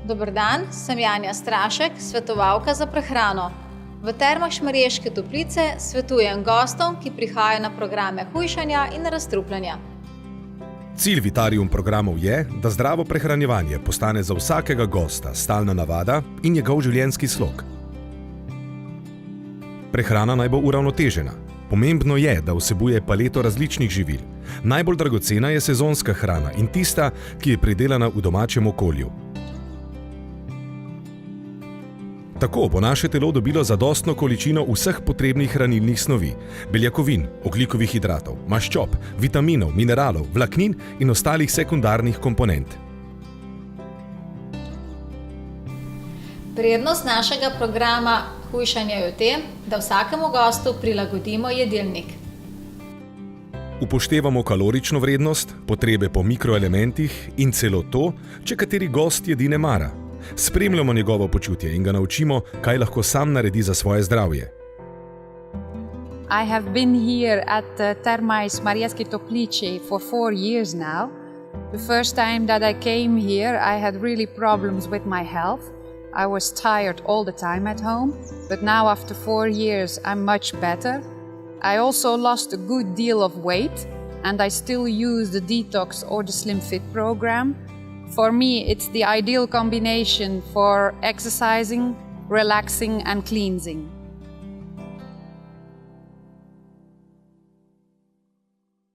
Dober dan, sem Janja Strašek, svetovalka za prehrano. V Termah Šmarješke Toplice svetujem gostom, ki prihajajo na programe hujšanja in razstrupljanja. Cilj Vitarium programov je, da zdravo prehranjevanje postane za vsakega gosta stalna navada in njegov življenjski slog. Prehrana naj bo uravnotežena. Pomembno je, da vsebuje paleto različnih živil. Najbolj dragocena je sezonska hrana in tista, ki je pridelana v domačem okolju. Tako bo naše telo dobilo zadostno količino vseh potrebnih hranilnih snovi, beljakovin, ogljikovih hidratov, maščob, vitaminov, mineralov, vlaknin in ostalih sekundarnih komponent. Prednost našega programa hujšanja je v tem, da vsakemu gostu prilagodimo jedilnik. Upoštevamo kalorično vrednost, potrebe po mikroelementih in celo to, če kateri gost jedi ne mara. Spremljamo njegovo počutje in ga naučimo, kaj lahko sam naredi za svoje zdravje. I have been here at Termai Šmarješke Toplice for 4 years now. The first time that I came here, I had really problems with my health. I was tired all the time at home, but now after 4 years, I'm much better. I also lost a good deal of weight, and I still use the detox or the Slim Fit program. For me, it's the ideal combination for exercising, relaxing and cleansing.